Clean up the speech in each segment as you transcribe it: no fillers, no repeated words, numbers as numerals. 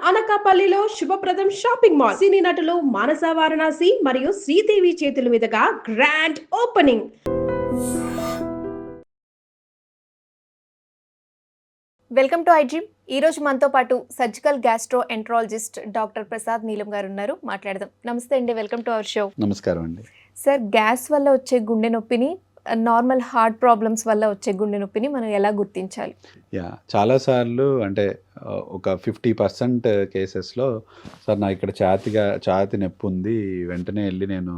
అనకాపల్లిలో శుభప్రదం shopping mall సినీ నటులు మానస వారణాసి మరియు శ్రీదేవి చేతుల మీదుగా grand opening. Welcome to iDream. ఈరోజు మనతో పాటు surgical gastro enterologist doctor Prasad నీలం గారు ఉన్నారు. మాట్లాడదాం. నమస్తే అండి, వెల్కమ్ టు అవర్ షో. నమస్కారం అండి. సార్, గ్యాస్ వల్ల వచ్చే గుండె నొప్పిని, నార్మల్ హార్ట్ ప్రాబ్లమ్స్ వల్ల వచ్చే గుండె నొప్పిని మనం ఎలా గుర్తించాలి? చాలాసార్లు అంటే ఒక 50% కేసెస్లో సార్ నా ఇక్కడ ఛాతి నొప్పి ఉంది, వెంటనే వెళ్ళి నేను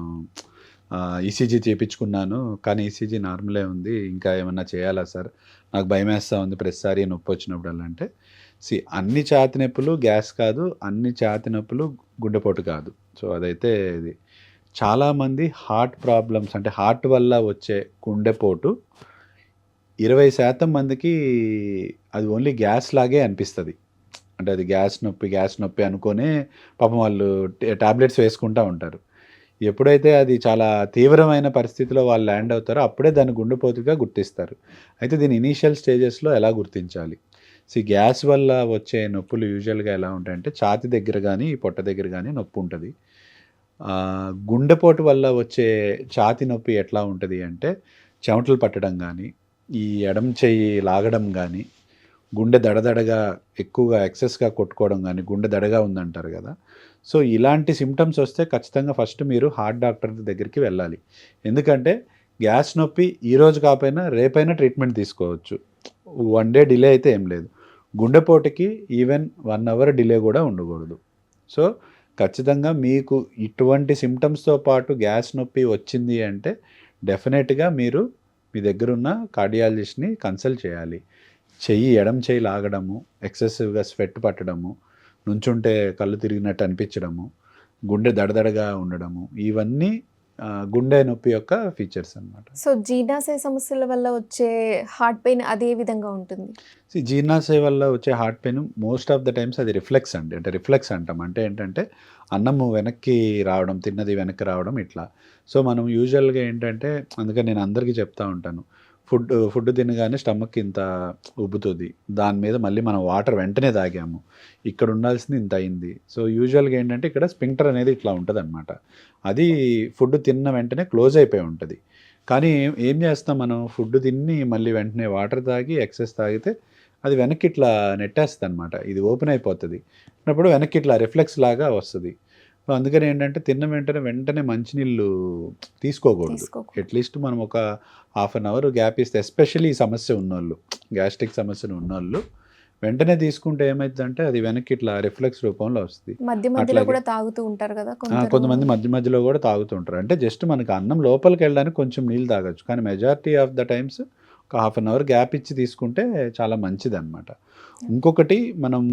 ఈసీజీ చేయించుకున్నాను, కానీ ఈసీజీ నార్మలే ఉంది, ఇంకా ఏమన్నా చేయాలా సార్, నాకు భయం వేస్తూ ఉంది ప్రతిసారి నొప్పి వచ్చినప్పుడు అంటే అన్ని ఛాతి నొప్పులు గ్యాస్ కాదు, అన్ని ఛాతి నొప్పులు గుండెపోటు కాదు. సో అదైతే ఇది చాలామంది హార్ట్ ప్రాబ్లమ్స్ అంటే హార్ట్ వల్ల వచ్చే గుండెపోటు 20% మందికి అది ఓన్లీ గ్యాస్ లాగే అనిపిస్తుంది. అంటే అది గ్యాస్ నొప్పి అనుకునే పాపం వాళ్ళు టాబ్లెట్స్ వేసుకుంటూ ఉంటారు. ఎప్పుడైతే అది చాలా తీవ్రమైన పరిస్థితిలో వాళ్ళు ల్యాండ్ అవుతారో అప్పుడే దాన్ని గుండెపోటుగా గుర్తిస్తారు. అయితే దీని ఇనీషియల్ స్టేజెస్లో ఎలా గుర్తించాలి? గ్యాస్ వల్ల వచ్చే నొప్పులు యూజువల్గా ఎలా ఉంటాయంటే ఛాతి దగ్గర కానీ పొట్ట దగ్గర కానీ నొప్పి ఉంటుంది. గుండెపోటు వల్ల వచ్చే ఛాతి నొప్పి ఎట్లా ఉంటుంది అంటే చెమటలు పట్టడం కానీ, ఈ ఎడమ చెయ్యి లాగడం కానీ, గుండె దడదడగా ఎక్కువగా ఎక్సెస్గా కొట్టుకోవడం కానీ, గుండె దడగా ఉందంటారు కదా. సో ఇలాంటి సిమ్టమ్స్ వస్తే ఖచ్చితంగా ఫస్ట్ మీరు హార్ట్ డాక్టర్ దగ్గరికి వెళ్ళాలి. ఎందుకంటే గ్యాస్ నొప్పి ఈరోజు కాకపోయినా రేపైనా ట్రీట్మెంట్ తీసుకోవచ్చు. 1 డే డిలే అయితే ఏం లేదు. గుండెపోటుకి ఈవెన్ 1 అవర్ డిలే కూడా ఉండకూడదు. సో ఖచ్చితంగా మీకు ఇటువంటి సిమ్టమ్స్తో పాటు గ్యాస్ నొప్పి వచ్చింది అంటే డెఫినెట్గా మీరు మీ దగ్గరున్న కార్డియాలజిస్ట్ని కన్సల్ట్ చేయాలి. ఎడమ చెయ్యి లాగడము, ఎక్సెసివ్గా స్వెట్ పట్టడము, నుంచుంటే కళ్ళు తిరిగినట్టు అనిపించడము, గుండె దడదడగా ఉండడము, ఇవన్నీ గుండె నొప్పి యొక్క ఫీచర్స్ అన్నమాట. సో జీర్ణాశయ సమస్యల వల్ల వచ్చే హార్ట్ పెయిన్ అదే విధంగా ఉంటుంది? జీర్ణాశయ వల్ల వచ్చే heart pain most of the times అది రిఫ్లెక్స్ అండి. అంటే రిఫ్లెక్స్ అంటాం అంటే ఏంటంటే అన్నము వెనక్కి రావడం, తిన్నది వెనక్కి రావడం ఇట్లా. సో మనం యూజువల్గా ఏంటంటే అందుకని నేను అందరికీ చెప్తా ఉంటాను, ఫుడ్ తినగానే స్టమక్ ఇంత ఉబ్బుతుంది, దాని మీద మళ్ళీ మనం వాటర్ వెంటనే తాగాము, ఇక్కడ ఉండాల్సింది ఇంత అయింది. సో యూజువల్గా ఏంటంటే ఇక్కడ స్పింక్టర్ అనేది ఇట్లా ఉంటుంది అనమాట. అది ఫుడ్ తిన్న వెంటనే క్లోజ్ అయిపోయి ఉంటుంది. కానీ ఏం చేస్తాం మనం, ఫుడ్ తిని మళ్ళీ వెంటనే వాటర్ తాగి ఎక్సెస్ తాగితే అది వెనక్కి ఇట్లా నెట్టేస్తుంది అనమాట. ఇది ఓపెన్ అయిపోతుంది. అప్పుడు వెనక్కి ఇట్లా రిఫ్లెక్స్ లాగా వస్తుంది. అందుకని ఏంటంటే తిన్న వెంటనే మంచినీళ్ళు తీసుకోకూడదు. అట్లీస్ట్ మనం ఒక 1/2 అవర్ గ్యాప్ ఇస్తే, ఎస్పెషల్లీ ఈ సమస్య ఉన్నోళ్ళు, గ్యాస్ట్రిక్ సమస్యను ఉన్నోళ్ళు వెంటనే తీసుకుంటే ఏమైందంటే అది వెనక్కి ఇట్లా రిఫ్లెక్స్ రూపంలో వస్తుంది. మధ్యలో కూడా తాగుతూ ఉంటారు కదా కొంతమంది, మధ్యలో కూడా తాగుతూ ఉంటారు. అంటే జస్ట్ మనకి అన్నం లోపలికి వెళ్ళడానికి కొంచెం నీళ్ళు తాగొచ్చు, కానీ మెజారిటీ ఆఫ్ ద టైమ్స్ ఒక 1/2 అవర్ గ్యాప్ ఇచ్చి తీసుకుంటే చాలా మంచిది అనమాట. ఇంకొకటి మనం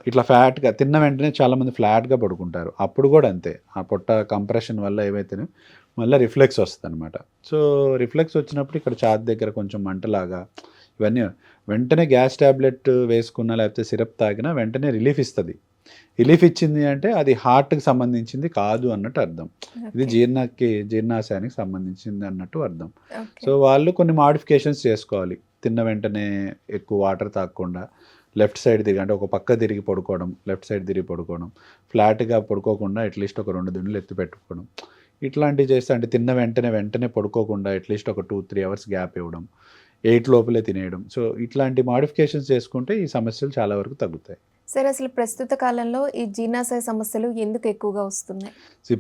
ఇట్లా ఫ్లాట్గా తిన్న వెంటనే చాలామంది ఫ్లాట్గా పడుకుంటారు. అప్పుడు కూడా అంతే, ఆ పొట్ట కంప్రెషన్ వల్ల ఏమైతేనే మళ్ళీ రిఫ్లెక్స్ వస్తుంది అనమాట. సో రిఫ్లెక్స్ వచ్చినప్పుడు ఇక్కడ ఛాతీ దగ్గర కొంచెం మంటలాగా ఇవన్నీ వెంటనే గ్యాస్ ట్యాబ్లెట్ వేసుకున్నా లేకపోతే సిరప్ తాగినా వెంటనే రిలీఫ్ ఇస్తుంది. రిలీఫ్ ఇచ్చింది అంటే అది హార్ట్కి సంబంధించింది కాదు అన్నట్టు అర్థం. ఇది జీర్ణాశయానికి సంబంధించింది అన్నట్టు అర్థం. సో వాళ్ళు కొన్ని మాడిఫికేషన్స్ చేసుకోవాలి. తిన్న వెంటనే ఎక్కువ వాటర్ తాగకుండా లెఫ్ట్ సైడ్ తిరిగి, అంటే ఒక పక్క తిరిగి పడుకోవడం, లెఫ్ట్ సైడ్ తిరిగి పడుకోవడం, ఫ్లాట్గా పడుకోకుండా అట్లీస్ట్ ఒక 2 దిండులు ఎత్తి పెట్టుకోవడం, ఇట్లాంటివి చేస్తే అంటే తిన్న వెంటనే పడుకోకుండా అట్లీస్ట్ ఒక 2-3 అవర్స్ గ్యాప్ ఇవ్వడం, 8 లోపలే తినేయడం. సో ఇట్లాంటి మాడిఫికేషన్స్ చేసుకుంటే ఈ సమస్యలు చాలా వరకు తగ్గుతాయి. సరే, అసలు ప్రస్తుత కాలంలో ఈ జీర్ణాశయ సమస్యలు ఎందుకు ఎక్కువగా వస్తున్నాయి?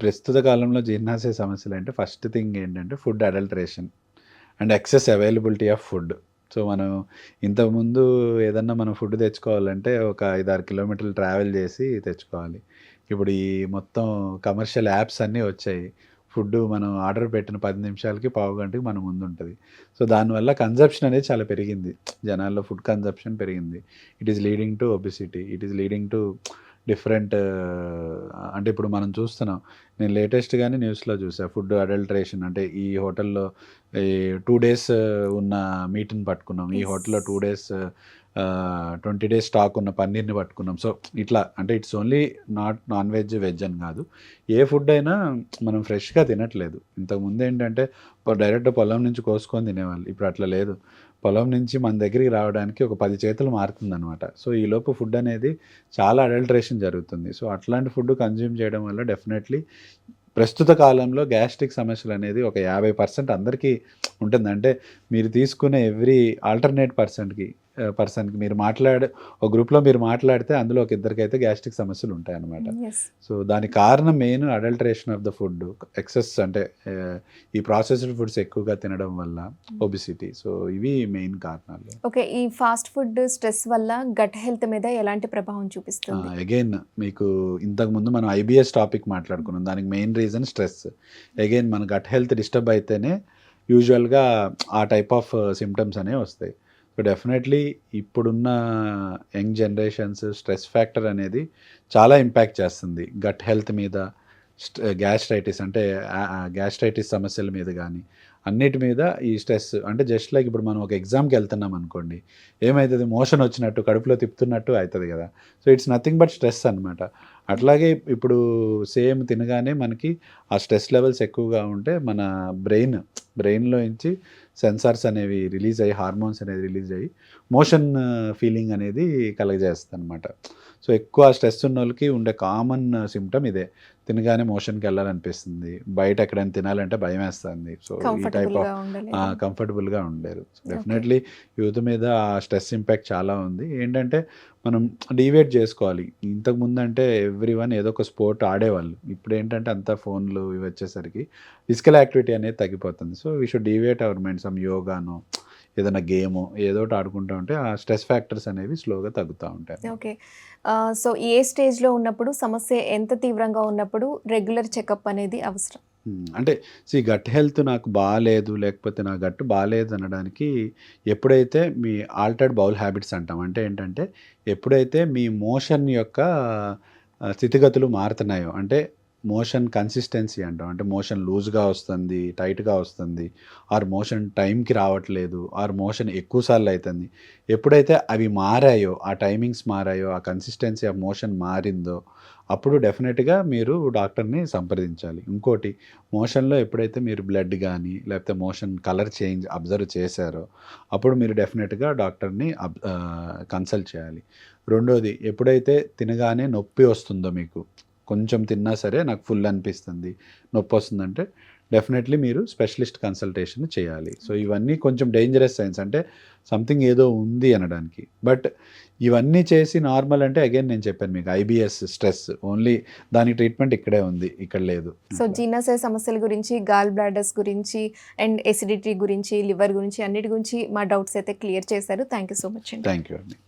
ప్రస్తుత కాలంలో జీర్ణాశయ సమస్యలు అంటే ఫస్ట్ థింగ్ ఏంటంటే food adulteration and excess availability of food. So మనం ఇంతకుముందు ఏదన్నా మనం ఫుడ్ తెచ్చుకోవాలంటే ఒక 5-6 కిలోమీటర్లు ట్రావెల్ చేసి తెచ్చుకోవాలి. ఇప్పుడు ఈ మొత్తం కమర్షియల్ యాప్స్ అన్నీ వచ్చాయి. ఫుడ్ మనం ఆర్డర్ పెట్టిన 10 నిమిషాలకి, పావు గంటకి మన ముందు ఉంటుంది. సో దానివల్ల కన్జప్షన్ అనేది చాలా పెరిగింది, జనాల్లో ఫుడ్ కన్జప్షన్ పెరిగింది. It is leading to obesity, it is leading to different అంటే ఇప్పుడు మనం చూస్తున్నాం, నేను లేటెస్ట్గానే న్యూస్లో చూసా, ఫుడ్ అడల్టరేషన్ అంటే ఈ హోటల్లో ఈ 2 days ఉన్న మీట్ని పట్టుకున్నాం, ఈ హోటల్లో 2 days 20 days స్టాక్ ఉన్న పన్నీర్ని పట్టుకున్నాం. సో ఇట్లా అంటే ఇట్స్ ఓన్లీ నాన్ వెజ్ అని కాదు, ఏ ఫుడ్ అయినా మనం ఫ్రెష్గా తినట్లేదు. ఇంతకుముందు ఏంటంటే డైరెక్ట్ పొలం నుంచి కోసుకొని తినేవాళ్ళు, ఇప్పుడు అట్లా లేదు. పొలం నుంచి మన దగ్గరికి రావడానికి ఒక 10 చేతులు మారుతుందనమాట. సో ఈలోపు ఫుడ్ అనేది చాలా అడల్టరేషన్ జరుగుతుంది. సో అట్లాంటి ఫుడ్ కన్జ్యూమ్ చేయడం వల్ల డెఫినెట్లీ ప్రస్తుత కాలంలో గ్యాస్ట్రిక్ సమస్యలు అనేది ఒక 50% అందరికీ ఉంటుంది. అంటే మీరు తీసుకునే ఎవ్రీ ఆల్టర్నేట్ పర్సన్కి మీరు ఒక గ్రూప్లో మీరు మాట్లాడితే అందులో ఒక ఇద్దరికైతే గ్యాస్ట్రిక్ సమస్యలు ఉంటాయన్నమాట. సో దానికి కారణం main adulteration of the food, excess అంటే ఈ ప్రాసెస్డ్ ఫుడ్స్ ఎక్కువగా తినడం వల్ల ఒబిసిటీ. సో ఇవి మెయిన్ కారణాలు. ఓకే, ఈ ఫాస్ట్ ఫుడ్ స్ట్రెస్ వల్ల గట్ హెల్త్ మీద ఎలాంటి ప్రభావం చూపిస్తుంది? అగైన్ మీకు ఇంతకుముందు మనం IBS టాపిక్ మాట్లాడుకున్నాం, దానికి మెయిన్ రీజన్ స్ట్రెస్. అగైన్ మన గట్ హెల్త్ డిస్టర్బ్ అయితేనే యూజువల్గా ఆ టైప్ ఆఫ్ సిమ్టమ్స్ అనేవి వస్తాయి. సో డెఫినెట్లీ ఇప్పుడున్న యంగ్ జనరేషన్స్ స్ట్రెస్ ఫ్యాక్టర్ అనేది చాలా ఇంపాక్ట్ చేస్తుంది గట్ హెల్త్ మీద, గ్యాస్ట్రైటిస్ అంటే గ్యాస్ట్రైటిస్ సమస్యల మీద కానీ అన్నిటి మీద ఈ స్ట్రెస్. అంటే జస్ట్ లైక్ ఇప్పుడు మనం ఒక ఎగ్జామ్కి వెళ్తున్నాం అనుకోండి, ఏమవుతుంది, మోషన్ వచ్చినట్టు కడుపులో తిప్పుతున్నట్టు అవుతుంది కదా. So it's nothing but stress అనమాట. అట్లాగే ఇప్పుడు సేమ్ తినగానే మనకి ఆ స్ట్రెస్ లెవెల్స్ ఎక్కువగా ఉంటే మన బ్రెయిన్లో నుంచి సెన్సార్స్ అనేవి రిలీజ్ అయ్యి, హార్మోన్స్ అనేది రిలీజ్ అయ్యి మోషన్ ఫీలింగ్ అనేది కలగజేస్తుంది అనమాట. సో ఎక్కువ స్ట్రెస్ ఉన్న వాళ్ళకి ఉండే కామన్ సిమ్టమ్ ఇదే, తినగానే మోషన్కి వెళ్ళాలనిపిస్తుంది, బయట ఎక్కడైనా తినాలంటే భయం వేస్తుంది. సో ఈ టైప్ ఆఫ్ కంఫర్టబుల్గా ఉండలేరు. సో డెఫినెట్లీ యూత్ మీద ఆ స్ట్రెస్ ఇంపాక్ట్ చాలా ఉంది. ఏంటంటే మనం డివేట్ చేసుకోవాలి. ఇంతకుముందు అంటే ఎవ్రీవన్ ఏదో ఒక స్పోర్ట్ ఆడేవాళ్ళు, ఇప్పుడు ఏంటంటే అంతా ఫోన్లు ఇవి వచ్చేసరికి ఫిజికల్ యాక్టివిటీ అనేది తగ్గిపోతుంది. సో వీ షుడ్ డివేట్ అవర్ మైండ్, సమ్ యోగానో ఏదైనా గేమో ఏదో ఒకటి ఆడుకుంటూ ఉంటే ఆ స్ట్రెస్ ఫ్యాక్టర్స్ అనేవి స్లోగా తగ్గుతూ ఉంటాయి. ఓకే, సో ఏ స్టేజ్లో ఉన్నప్పుడు, సమస్య ఎంత తీవ్రంగా ఉన్నప్పుడు రెగ్యులర్ చెకప్ అనేది అవసరం? అంటే గట్ హెల్త్ నాకు బాగాలేదు, లేకపోతే నా గట్టు బాగాలేదు అనడానికి ఎప్పుడైతే మీ ఆల్టర్డ్ బౌల్ హ్యాబిట్స్ అంటాం, అంటే ఏంటంటే ఎప్పుడైతే మీ మోషన్ యొక్క స్థితిగతులు మారుతున్నాయో, అంటే మోషన్ కన్సిస్టెన్సీ అంటాం, అంటే మోషన్ లూజ్గా వస్తుంది, టైట్గా వస్తుంది, ఆర్ మోషన్ టైంకి రావట్లేదు, ఆర్ మోషన్ ఎక్కువసార్లు అవుతుంది. ఎప్పుడైతే అవి మారాయో, ఆ టైమింగ్స్ మారాయో, ఆ కన్సిస్టెన్సీ ఆఫ్ మోషన్ మారిందో అప్పుడు డెఫినెట్గా మీరు డాక్టర్ని సంప్రదించాలి. ఇంకోటి, మోషన్లో ఎప్పుడైతే మీరు బ్లడ్ కానీ లేకపోతే మోషన్ కలర్ చేంజ్ అబ్జర్వ్ చేశారో అప్పుడు మీరు డెఫినెట్గా డాక్టర్ని కన్సల్ట్ చేయాలి. రెండోది, ఎప్పుడైతే తినగానే నొప్పి వస్తుందో, మీకు కొంచెం తిన్నా సరే నాకు ఫుల్ అనిపిస్తుంది, నొప్పి వస్తుందంటే డెఫినెట్లీ మీరు స్పెషలిస్ట్ కన్సల్టేషన్ చేయాలి. సో ఇవన్నీ కొంచెం డేంజరస్ సైన్స్, అంటే సంథింగ్ ఏదో ఉంది అనడానికి. బట్ ఇవన్నీ చేసి నార్మల్ అంటే అగైన్ నేను చెప్పాను మీకు IBS స్ట్రెస్, ఓన్లీ దాని ట్రీట్మెంట్ ఇక్కడే ఉంది, ఇక్కడ లేదు. సో జీర్ణాశయ సమస్యల గురించి, గాల్ బ్లాడర్స్ గురించి అండ్ ఎసిడిటీ గురించి, లివర్ గురించి, అన్నిటి గురించి మా డౌట్స్ అయితే క్లియర్ చేశారు. థ్యాంక్ యూ సో మచ్ అండి. థ్యాంక్ యూ అండి.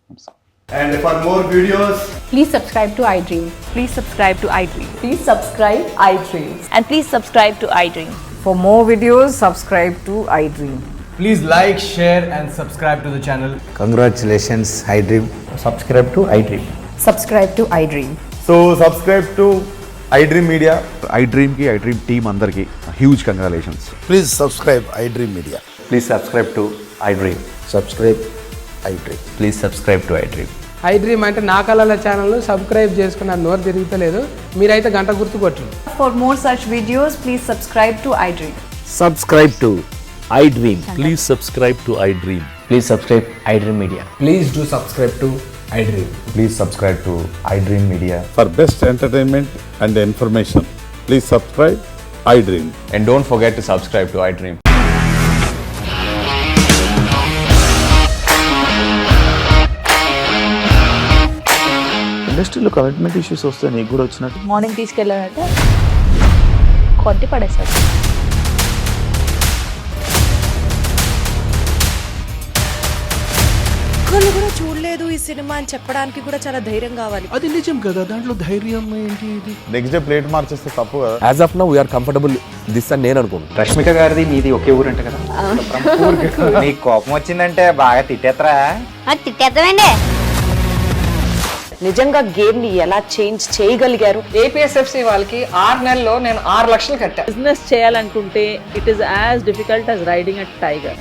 And for more videos, Please subscribe to iDream. Please subscribe to iDream. Please subscribe iDream. And please subscribe to iDream. For more videos, subscribe to iDream. please like, share and subscribe to the channel. Congratulations, iDream. Subscribe to iDream. Subscribe to iDream. So subscribe to iDream Media. iDream team అందరికి huge congratulations. Please subscribe iDream Media. Please subscribe to iDream. Subscribe iDream. Please subscribe to iDream. iDream అంటే నా కళల ఛానల్ను subscribe చేసుకున్న నోరు తిరుగుతలేదు, మీరైతే గంట గుర్తు కొట్టండి. For more such videos, please subscribe to iDream. Subscribe to iDream. Please subscribe to iDream. Please subscribe iDream Media. Please do subscribe to iDream. Please subscribe to iDream Media. For best entertainment and information, please subscribe iDream. And don't forget to subscribe to iDream. ఇండస్ట్రీలో commitment issues వస్తే నీకు కూడా వచ్చినట్టు? Morning తీసుకెళ్ళాలంటే కొట్టి పడేస్తాడు. ఒక్కళ్ళు కూడా చూడలేదు ఈ సినిమా అని చెప్పడానికి కూడా చాలా ధైర్యం కావాలి. అది నిజం కదా, దాంట్లో ధైర్యం ఏంటి? ఇది నెక్స్ట్ డే ప్లేట్ మార్చేస్తే తప్పు కదా. As of now, we are comfortable this అని నేను అనుకుంటున్నాను. రష్మిక గారిది మీది ఒకే ఊరంట కదా? నీకు కోపం వచ్చిందంటే బాగా తిట్టేత్తరా? తిట్టేద్దామండి. నిజంగా గేమ్ ని ఎలా చేంజ్ చేయగలిగారు? APSFC వాళ్ళకి 6 నెలల్లో నేను 6 లక్షలు కట్టా. బిజినెస్ చేయాలనుకుంటే it is as difficult as riding a tiger.